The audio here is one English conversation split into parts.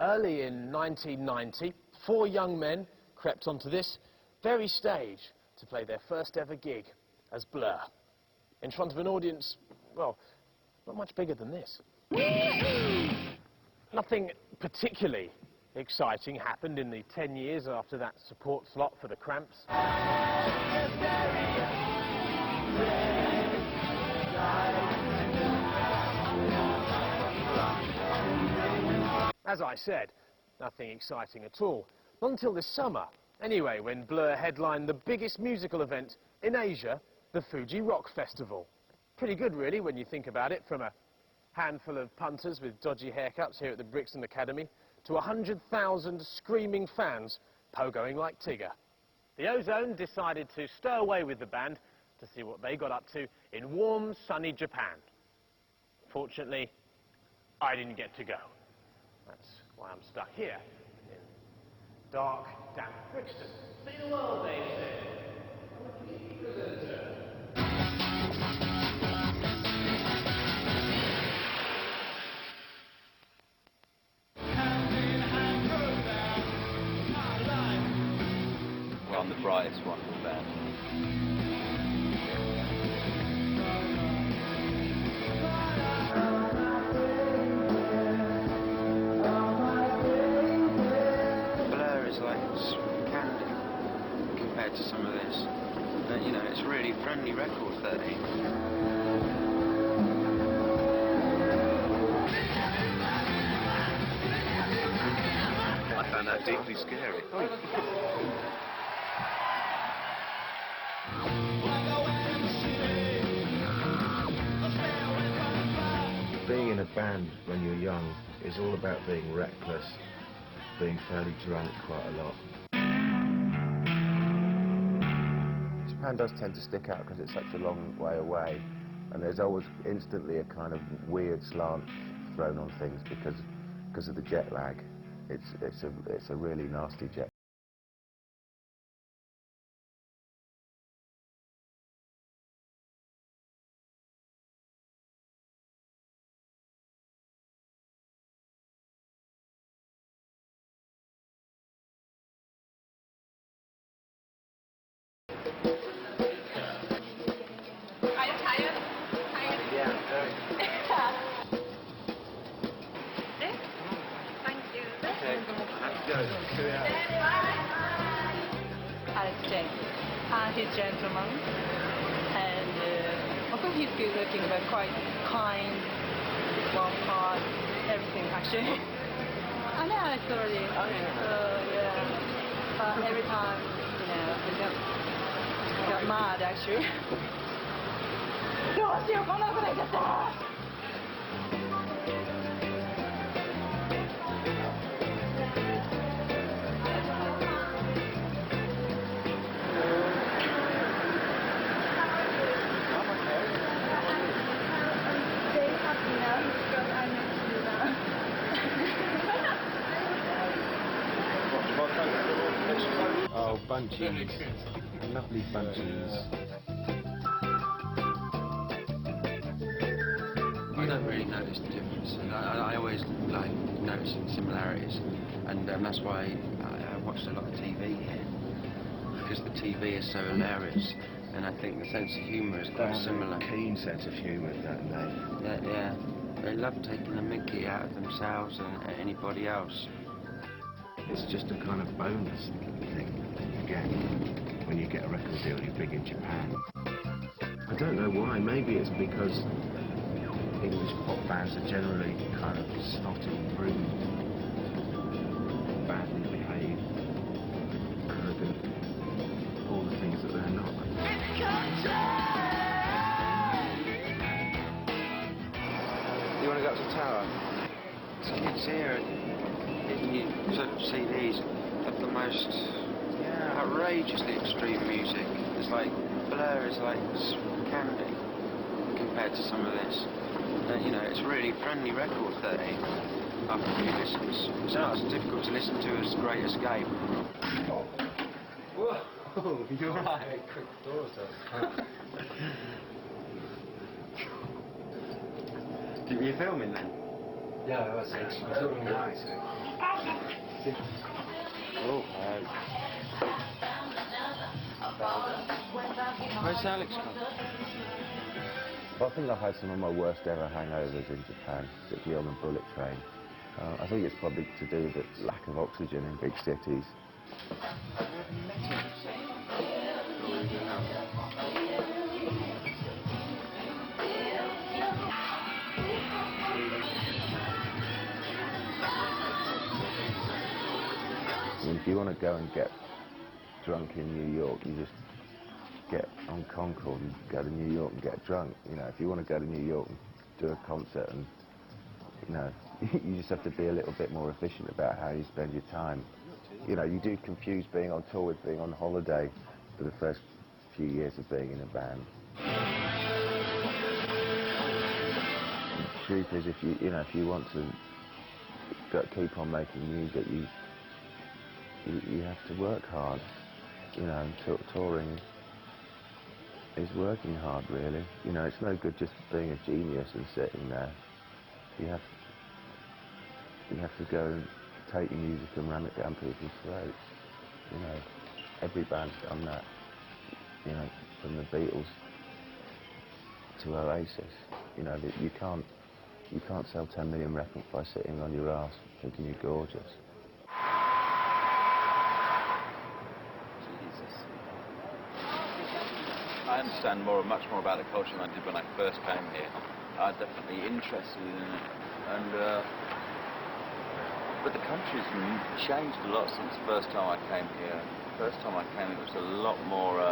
Early in 1990, 4 young men crept onto this very stage to play their first ever gig as Blur, in front of an audience, well, not much bigger than this. Nothing particularly exciting happened in the 10 years after that support slot for the Cramps. As I said, nothing exciting at all. Not until this summer, anyway, when Blur headlined the biggest musical event in Asia, the Fuji Rock Festival. Pretty good, really, when you think about it, from a handful of punters with dodgy haircuts here at the Brixton Academy to 100,000 screaming fans pogoing like Tigger. The Ozone decided to stow away with the band to see what they got up to in warm, sunny Japan. Fortunately, I didn't get to go. That's why I'm stuck here in dark, damp Brixton. See the world, they say. I'm a TV presenter. Well, I'm the brightest one in the band. Compared to some of this, but you know, it's a really friendly record, 13. I found that deeply scary. Being in a band when you're young is all about being reckless, being fairly drunk quite a lot. Japan does tend to stick out because it's such a long way away, and there's always instantly a kind of weird slant thrown on things because of the jet lag. It's a really nasty jet. Alex James. He's a gentleman, and I think he's good looking, but quite kind, warm heart, everything actually. I know Alex already. Yeah. But every time, you know, he got mad actually. どうしよう、こんなこと言っちゃった。Oh, bunchies. Lovely bunchies. I don't really notice the difference. I always like noticing similarities, and that's why I watched a lot of TV here, because the TV is so hilarious, and I think the sense of humour is quite similar. Keen sense of humour, don't they? Yeah. They love taking the mickey out of themselves and anybody else. It's just a kind of bonus thing, again, when you get a record deal, you're big in Japan. I don't know why, maybe it's because English pop bands are generally kind of snotty, rude, badly behaved, arrogant, all the things that they're not. You want to go up to the tower? There's kids here, and you CDs of the most outrageously extreme music. It's like Blur is like candy compared to some of this. You know, it's a really friendly record, 13. After a few listens, it's not as difficult to listen to as Great Escape. Whoa, you're right. Quick thought. Were you filming then? Oh, where's Alex from? I think I've had some of my worst ever hangovers in Japan, particularly on the bullet train. I think it's probably to do with the lack of oxygen in big cities. I mean, if you want to go and get drunk in New York, you just get on Concorde and go to New York and get drunk. You know, if you want to go to New York and do a concert, and you know, you just have to be a little bit more efficient about how you spend your time. You know, you do confuse being on tour with being on holiday for the first few years of being in a band. The truth is, if you want to keep on making music, you have to work hard. You know, and touring is working hard, really. You know, it's no good just being a genius and sitting there. You have to go and take your music and ram it down people's throats. You know, every band's done that. You know, from the Beatles to Oasis. You know, that you can't sell 10 million records by sitting on your ass thinking you're gorgeous. I understand much more about the culture than I did when I first came here. I'm definitely interested in it, but the country's changed a lot since the first time I came here. The first time I came, it was a lot more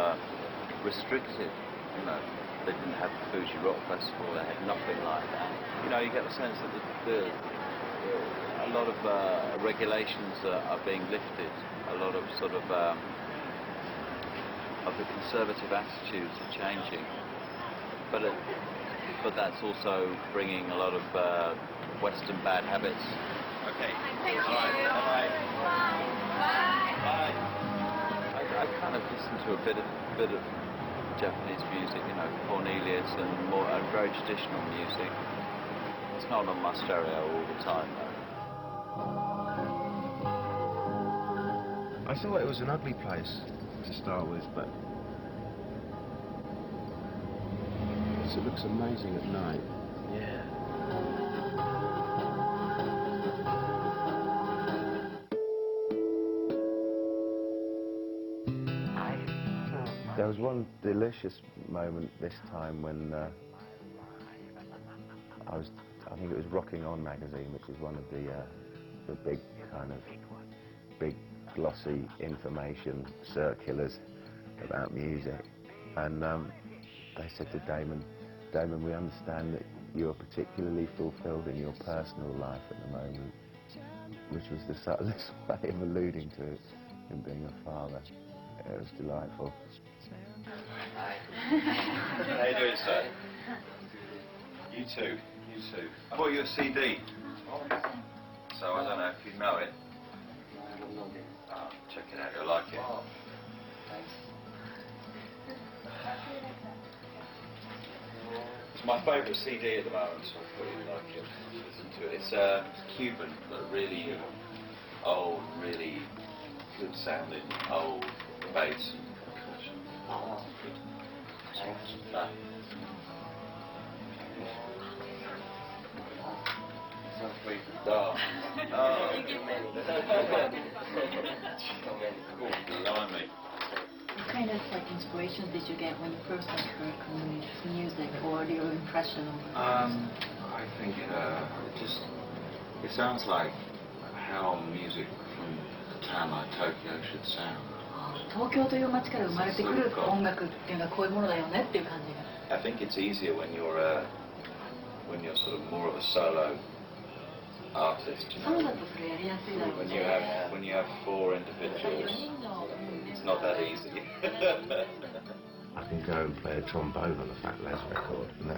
restricted. You know, they didn't have the Fuji Rock Festival. They had nothing like that. You know, you get the sense that a lot of regulations are being lifted. A lot of sort of the conservative attitudes are changing, but that's also bringing a lot of Western bad habits. Okay. Thank you. All right. Bye. Bye. I kind of listen to a bit of Japanese music, you know, Cornelius and very traditional music. It's not on my stereo all the time, though. I thought it was an ugly place to start with, but it looks amazing at night. Yeah. There was one delicious moment this time when I think it was Rocking On magazine, which is one of the big kind of big glossy information circulars about music, and they said to Damon, we understand that you're particularly fulfilled in your personal life at the moment, which was the subtlest way of alluding to him being a father. It was delightful. How you doing, sir? You too. I bought you a CD, so I don't know if you know it. Check it out, you'll like it. It's my favourite CD at the moment, so I thought you'd like it. Listen to it. It's Cuban, but really old, really good sounding, old bass and percussion. No. Oh. Cool, blimey. What kind of inspiration did you get when you first started working on music, or your impression of it? I think it sounds like how music from a town like Tokyo should sound. 東京という街から生まれてくる音楽っていうのはこういうものだよねっていう感じが。I think it's easier when you're sort of more of a solo artist. You そう know? だとそれやりやすいだろう When ね。 you have 4 individuals, it's not that easy. I can go and play a trombone on a Fat Les record, and that's